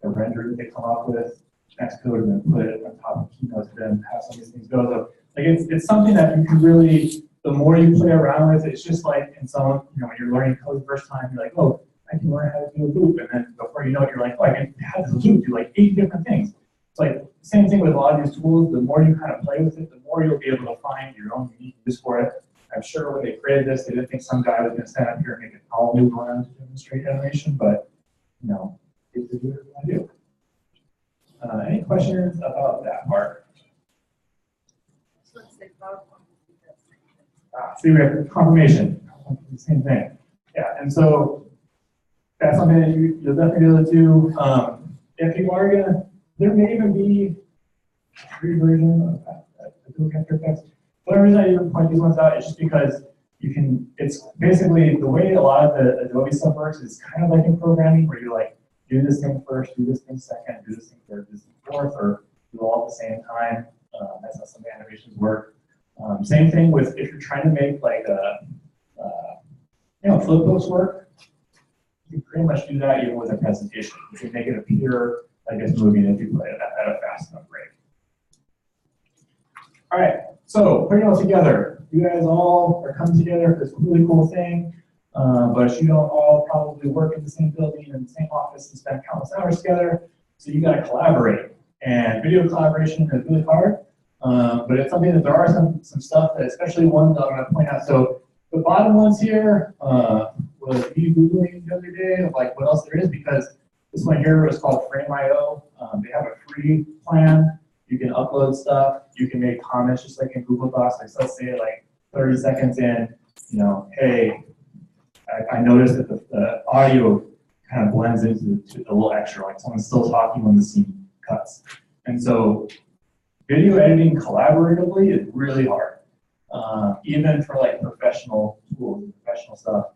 render that they come up with, Xcode, and then put it on top of Keynote to then have some of these things go. So like it's something that you can really, the more you play around with, it's just like in some, when you're learning code the first time, you're like, oh, I can learn how to do a loop, and then before you know it, you're like, oh, I can have this loop do like 8 different things. It's like same thing with a lot of these tools. The more you kind of play with it, the more you'll be able to find your own unique use for it. I'm sure when they created this, they didn't think some guy was going to stand up here and make it all move around to demonstrate animation, but it's do what you want to do. Any questions about that part? See, we have confirmation. Same thing. Yeah, and so that's something that you'll definitely be able to do. If you are gonna, there may even be a free version of that Adobe After Effects. The only reason I even point these ones out is just because you can. It's basically the way a lot of the Adobe stuff works is kind of like in programming, where you like do this thing first, do this thing second, do this thing third, do this thing fourth, or do all at the same time. That's how some animations work. Same thing with if you're trying to make like flipbooks work. You can pretty much do that even with a presentation. You can make it appear like it's moving if you play it at a fast enough rate. All right, so putting it all together. You guys all are coming together for this really cool thing, but you don't all probably work in the same building and the same office and spend countless hours together. So you got to collaborate, and video collaboration is really hard. But it's something that there are some stuff that, especially one that I'm going to point out. So the bottom ones here was me Googling the other day of like what else there is, because this one here is called Frame.io. They have a free plan. You can upload stuff. You can make comments just like in Google Docs. Like, so let's say like 30 seconds in, hey, I noticed that the audio kind of blends into a little extra, like someone's still talking when the scene cuts. And so video editing collaboratively is really hard. Even for like professional tools and professional stuff,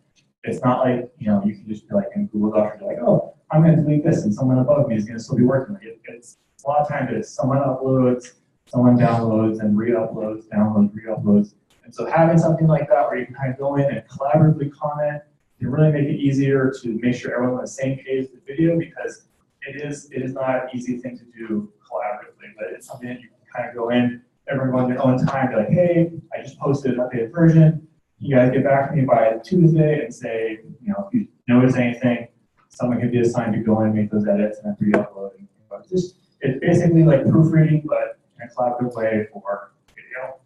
it's not like, you can just be like in Google Docs, you're like, oh, I'm going to delete this and someone above me is going to still be working. It's a lot of times it's someone uploads, someone downloads, and re-uploads, downloads, re-uploads. And so having something like that where you can kind of go in and collaboratively comment can really make it easier to make sure everyone's on the same page with the video, because it is not an easy thing to do collaboratively, but it's something that you can kind of go in everyone their own time, be like, hey, I just posted an updated version. You guys get back to me by Tuesday and say, you know, if you notice anything, someone can be assigned to go in and make those edits and then re-upload. It's basically like proofreading, but in a collaborative way for video.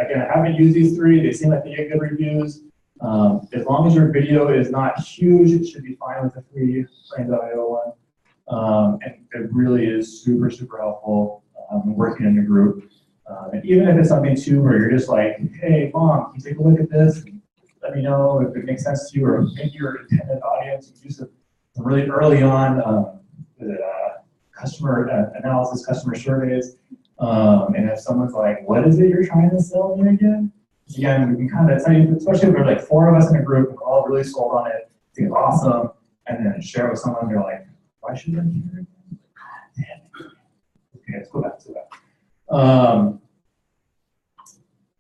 Again, I haven't used these three. They seem like they get good reviews. As long as your video is not huge, it should be fine with the free Frame.io one. And it really is super, super helpful working in a group. And even if it's something too where you're just like, hey, mom, can you take a look at this? And let me know if it makes sense to you, or maybe your intended audience. You do some really early on customer analysis, customer surveys. And if someone's like, what is it you're trying to sell me again? Again, we can kind of tell you, especially if there's like 4 of us in a group and we're all really sold on it, think it's awesome, and then share it with someone, they're like, why should I hear it? Okay, let's go back to that.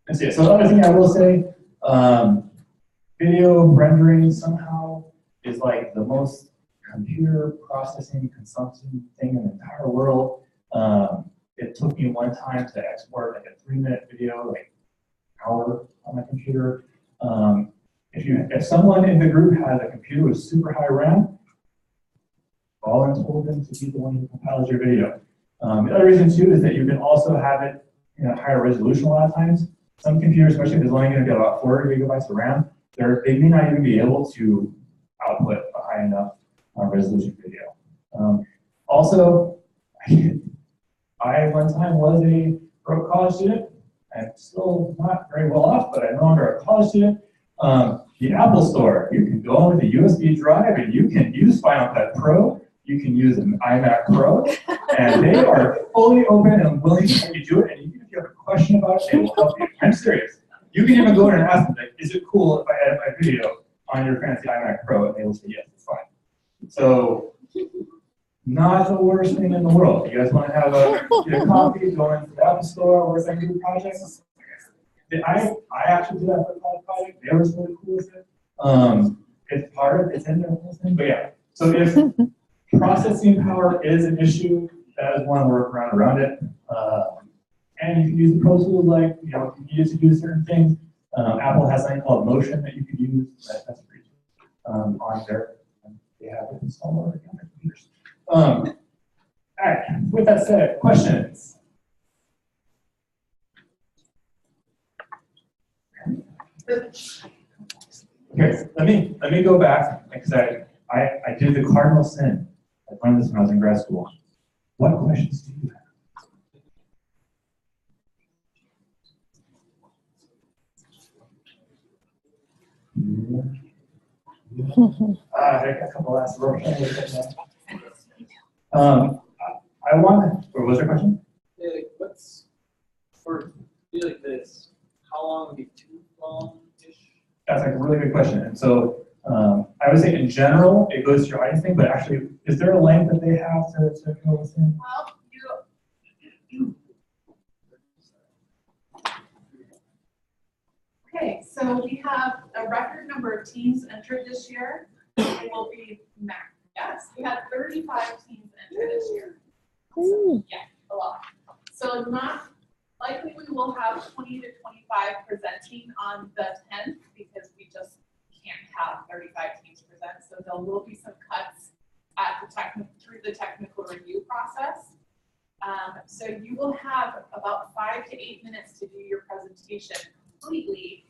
Let's see. So the other thing I will say, video rendering somehow is like the most computer processing consumption thing in the entire world. It took me one time to export like a 3-minute video, like hour on my computer. If someone in the group has a computer with super high RAM, call and told them to be the one who compiles your video. The other reason too is that you can also have it in a higher resolution a lot of times. Some computers, especially if it's only going to be about 4 gigabytes of RAM, they may not even be able to output a high enough resolution video. Also, I one time was a broke college student. I'm still not very well off, but I'm no longer a college student. The Apple Store, you can go with a USB drive and you can use Final Cut Pro. You can use an iMac Pro, and they are fully open and willing to let you do it. And even if you have a question about it, they will help you. I'm serious. You can even go in and ask them, like, is it cool if I edit my video on your fancy iMac Pro? And they will say, yes, it's fine. So, not the worst thing in the world. You guys want to have get a coffee, go into the Apple Store, work on new projects? I actually did that for a project. They were really cool with it. It's part of it's in their whole thing. But yeah, so if processing power is an issue, that is one workaround around it. And you can use the Pro Tools, like, you know, if you need to do certain things. Apple has something called Motion that you can use. That's free on there. They have it installed already on their computers. All right, with that said, questions? Okay, let me go back, because I did the cardinal sin. I learned this when I was in grad school. What questions do you have? I got a couple last words. I want. Or was there a question? Yeah, like what's for a video like this? How long would be too long-ish? That's like a really good question. And so I would say in general it goes to your audience thing, but actually, is there a length that they have to go within? Well, okay, so we have a record number of teams entered this year. It will be max. Yes, we had 35 teams enter this year. So, yeah, a lot. So not likely we will have 20 to 25 presenting on the 10th, because we just can't have 35 teams present. So there will be some cuts at the through the technical review process. So you will have about 5 to 8 minutes to do your presentation completely.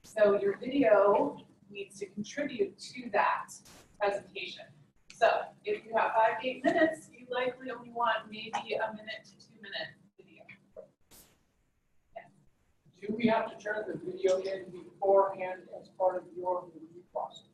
So your video needs to contribute to that presentation. So if you have 5 to 8 minutes, you likely only want maybe a minute to 2 minute video. Yeah. Do we have to turn the video in beforehand as part of your review process?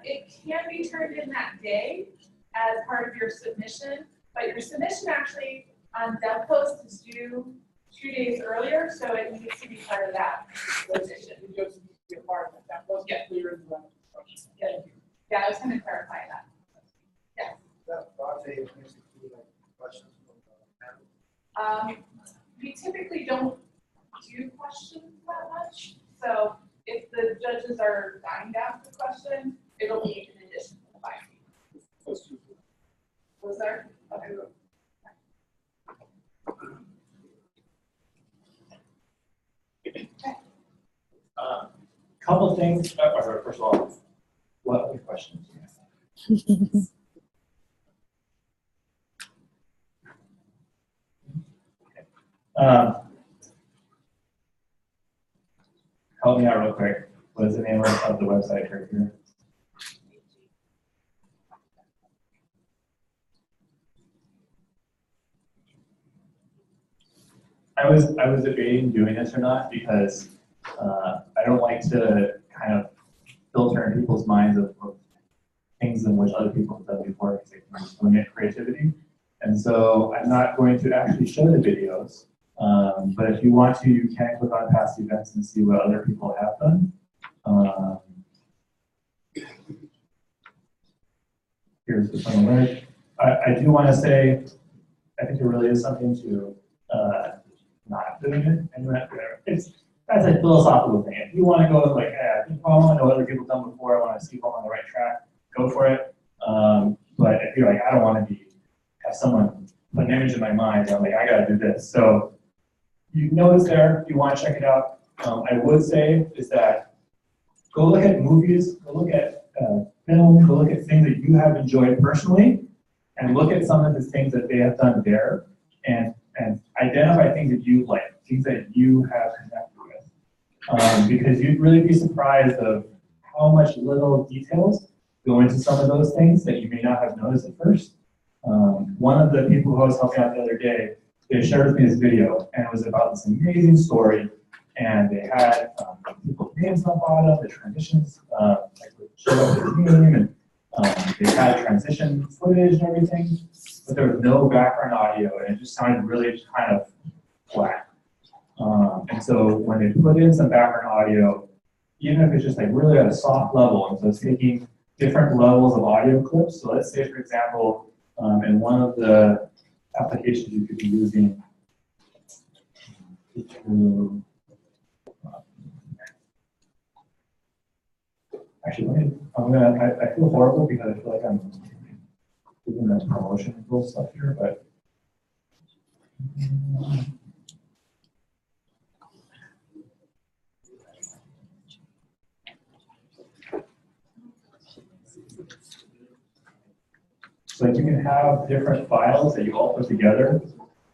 It can be turned in that day as part of your submission, but your submission actually on DevPost is due 2 days earlier, so it needs to be part of that submission. Video needs to be a part of it. That wasn't clear in the instructions. Thank you. Yeah, I was going to clarify that. Yeah. We typically don't do questions that much, so if the judges are dying to ask a question, it'll be in addition to the 5 minutes. Was there? Okay. couple things. First of all, what other questions do you have? Help me out real quick. What is the name of the website right here? I was debating doing this or not because I don't like to kind of filter in people's minds of things in which other people have done before because they can just limit creativity. And so I'm not going to actually show the videos. But if you want to, you can click on past events and see what other people have done. Here's the final link. I do want to say, I think there really is something to not doing it. And that's a philosophical thing. If you want to go like, I think I want to know what other people have done before, I want to see if I'm on the right track, go for it. But if you're like, I don't want to have someone put an image in my mind, I'm like, I got to do this. So you know it's there, if you want to check it out. I would say is that go look at movies, go look at film, go look at things that you have enjoyed personally, and look at some of the things that they have done there, and identify things that you like, things that you have connected with. Because you'd really be surprised of how much little details go into some of those things that you may not have noticed at first. One of the people who I was helping out the other day, they shared with me this video, and it was about this amazing story, and they had people's names on the bottom, the transitions, like showed up their name, and they had transition footage and everything, but there was no background audio, and it just sounded really just kind of flat. And so when they put in some background audio, even if it's just like really at a soft level, and so it's taking different levels of audio clips. So let's say, for example, in one of the applications you could be using to, actually, I feel horrible because I feel like I'm doing that promotional stuff here, but so like you can have different files that you all put together,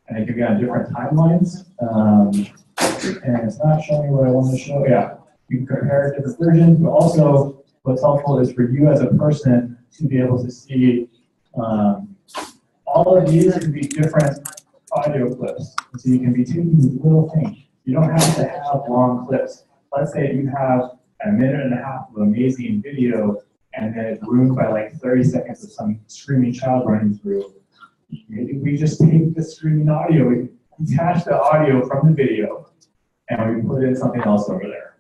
and they can be on different timelines. And it's not showing me what I want to show. Yeah, you can compare different versions, but also what's helpful is for you as a person to be able to see all of these can be different audio clips. So you can be taking these little things. You don't have to have long clips. Let's say you have a minute and a half of amazing video, and then it's ruined by like 30 seconds of some screaming child running through. Maybe we just take the screaming audio, we detach the audio from the video, and we put in something else over there.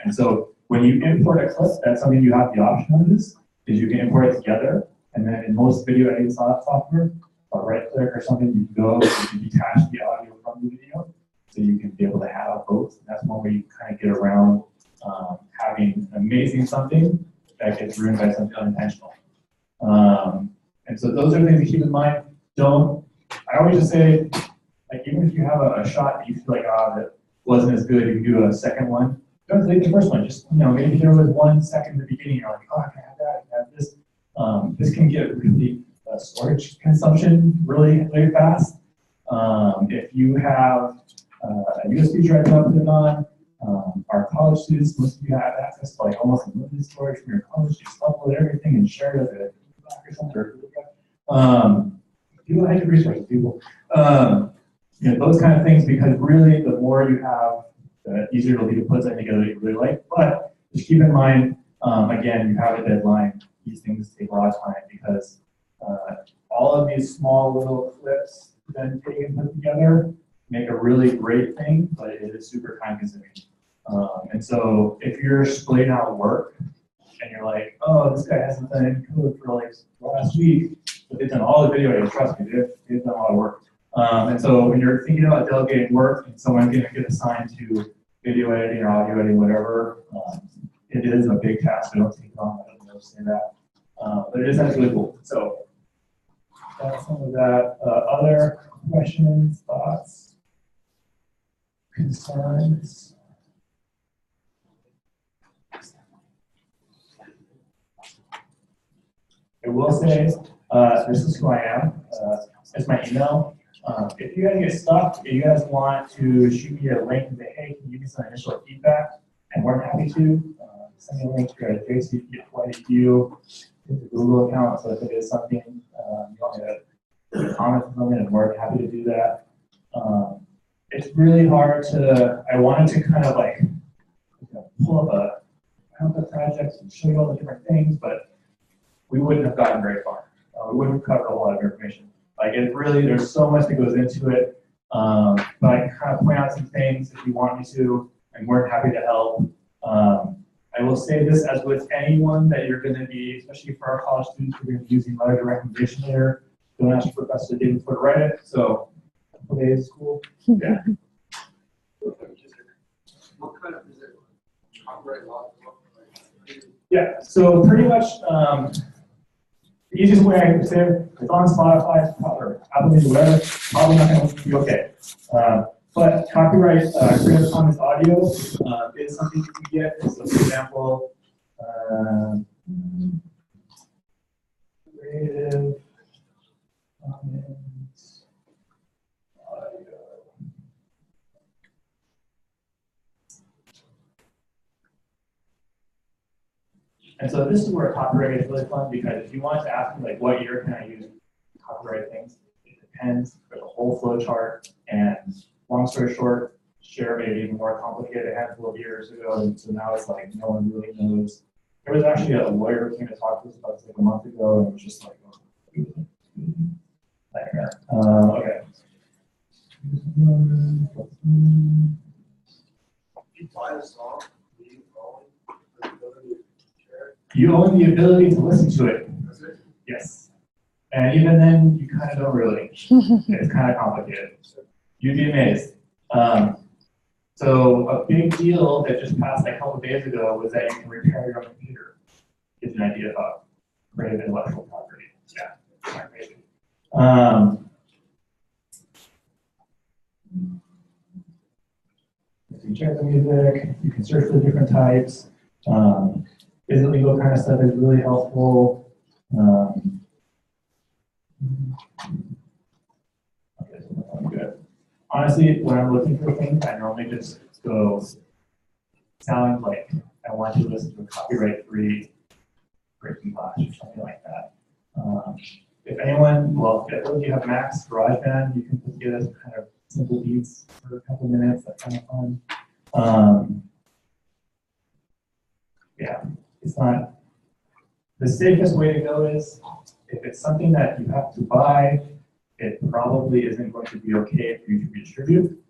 And so when you import a clip, that's something you have the option of this, is you can import it together, and then in most video editing software, right click or something, you can go, you can detach the audio from the video, so you can be able to have both. And that's one way you kind of get around having amazing something that gets ruined by something unintentional. And so those are things to keep in mind. I always just say, like, even if you have a shot that you feel like, that wasn't as good, you can do a second one. Don't delete the first one. Just, maybe there was 1 second in the beginning, you're like, I can have that, I can have this. This can get really storage consumption really, really fast. If you have a USB drive to put it on, our college students, most of you have access to like almost unlimited storage from your college. Just upload everything and share it as a doc or something. People have resources, people. Those kind of things, because really the more you have, the easier it'll be to put something together that you really like. But just keep in mind, again, you have a deadline. These things take a lot of time because all of these small little clips then taken and put together make a really great thing, but it is super time consuming. And so if you're splitting out work and you're like, this guy hasn't done any code for like last week, but they've done all the video editing, trust me, they've done a lot of work. And so when you're thinking about delegating work and someone can get assigned to video editing or audio editing, whatever, it is a big task. I don't take it on, I don't understand that. But it is actually cool. So that's some of that. Other questions, thoughts, concerns? I will say, this is who I am. It's my email. If you guys get stuck, if you guys want to shoot me a link and say, hey, can you give me some initial feedback? And we're happy to send me a link to Drake so you can get quite a few with the Google account. So if it is something you want me to comment on something, I'm more than happy to do that. It's really hard to, I wanted to kind of like pull up a template project and show you all the different things, but we wouldn't have gotten very far. We wouldn't have covered a lot of information. Like it really, there's so much that goes into it. But I can kind of point out some things if you want me to, and we're happy to help. I will say this, as with anyone that you're going to be, especially for our college students, we're going to be using letters of recommendation later. Don't ask your professor the day before to write it. So, okay, is cool. Yeah. What kind of is it? Copyright law? Yeah. So pretty much. The easiest way I can say it, it's on Spotify or Apple Music, whatever, probably not going to be okay. But copyright Creative Commons audio is something you can get. So for example, Creative Commons audio. And so this is where copyright is really fun, because if you want to ask me like what year can I use copyright things, it depends. There's a whole flow chart, and long story short, Share made it even more complicated a handful of years ago, and so now it's like no one really knows. There was actually a lawyer who came to talk to us about this like a month ago, and it was just like, nightmare. Okay. You buy a song, you own the ability to listen to it. That's it. Yes. And even then, you kind of don't really. It's kind of complicated. You'd be amazed. So a big deal that just passed like a couple of days ago was that you can repair your own computer. Gives you an idea of creative intellectual property. Yeah, kind of crazy. If you check the music, you can search for different types. Is it legal kind of stuff is really helpful. Okay, so I'm good. Honestly, when I'm looking for things, I normally just go sound like I want to listen to a copyright-free breaking class or something like that. If anyone, well, if you have Max, GarageBand, you can put together some kind of simple beats for a couple minutes. That's kind of fun. Yeah. It's not, the safest way to go is, if it's something that you have to buy, it probably isn't going to be okay for you to redistribute.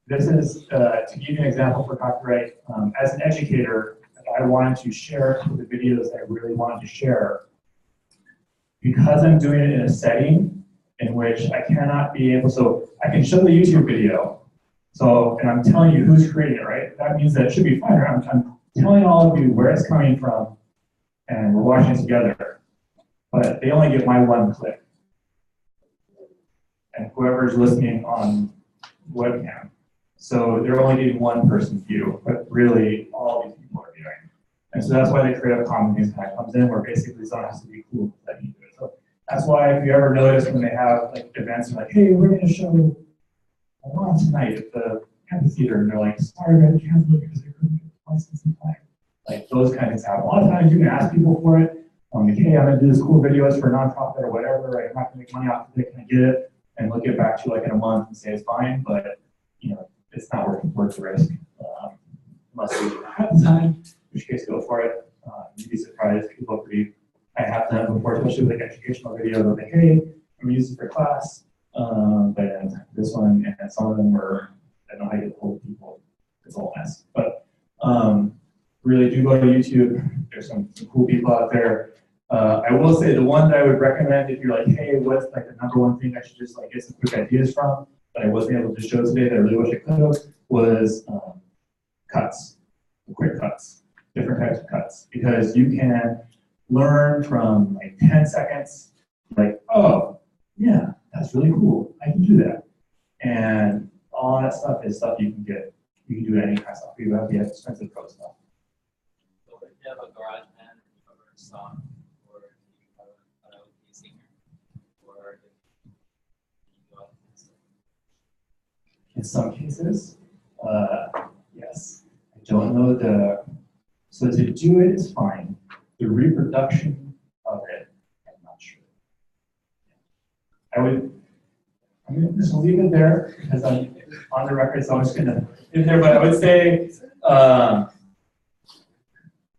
This is, to give you an example for copyright, as an educator, I wanted to share the videos that I really wanted to share. Because I'm doing it in a setting in which I cannot be able, so I can show the YouTube video, so, and I'm telling you who's creating it, right? That means that it should be fine. I'm telling all of you where it's coming from, and we're watching it together. But they only get my one click. And whoever's listening on webcam. So they're only getting one person's view, but really all these people are viewing. And so that's why the Creative Commons impact comes in, where basically someone has to be cool that you do it. So that's why if you ever notice when they have like events and like, hey, we're going to show Alon tonight at the amphitheater, and they're like, sorry, man, cancel it because they couldn't get licensing time. Like those kind of things happen. A lot of times you can ask people for it. Like, hey, I'm going to do this cool videos for a nonprofit or whatever. Right? I'm not going to make money off of it. Can I get it? And they'll get back to you like in a month and say it's fine, but you know, it's not worth the risk. Unless you have the time, in which case go for it. You'd be surprised. People are pretty. I have done before, especially with like educational videos. They'll like, hey, I'm going to use it for class. But this one and some of them were, I don't know how you get hold of people. It's all a mess. But really do go to YouTube. There's some cool people out there. I will say the one that I would recommend if you're like, hey, what's like the number one thing I should just like get some quick ideas from that I wasn't able to show today that I really wish I could have, was cuts, quick cuts, different types of cuts, because you can learn from like 10 seconds, like, oh, yeah, that's really cool. I can do that. And all that stuff is stuff you can get. You can do any kind of stuff. You have the expensive pro stuff. So if you have a GarageBand or a song or in some cases. Yes, I don't know so to do it is fine. The reproduction of it, I'm not sure. I'm gonna just leave it there because I'm on the record, so I'm just gonna leave it there, but I would say,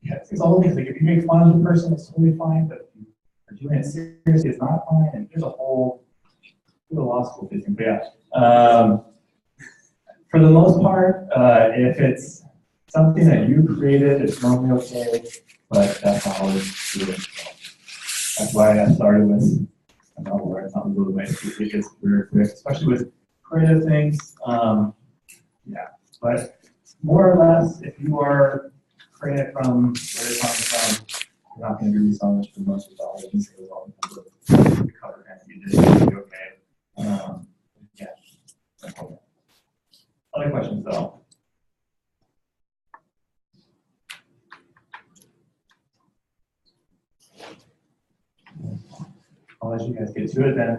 yeah, it's all things, like if you make fun of the person, it's totally fine, but if you are doing it seriously, it's not fine, and there's a whole law school thing, but yeah. For the most part, if it's something that you created, it's normally okay, but that's not always true. That's why I started with a novel where it's not really way it gets very quick, especially with creative things. Yeah, but more or less, if you are creative from where you're coming from, you're not going to do so much for most of the audience. It was all the cover and you did it, you'll be okay. Yeah. Other questions though? I'll let you guys get to it then.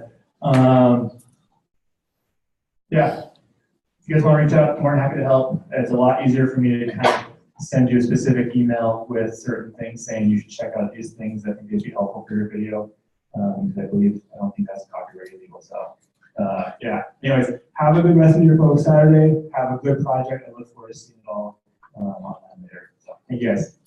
Yeah, if you guys want to reach out, I'm more than happy to help. It's a lot easier for me to kind of send you a specific email with certain things saying you should check out these things that can be helpful for your video. I don't think that's copyright illegal. So yeah, anyways, have a good rest of your folks Saturday. Have a good project. I look forward to seeing it all online later. So thank you guys.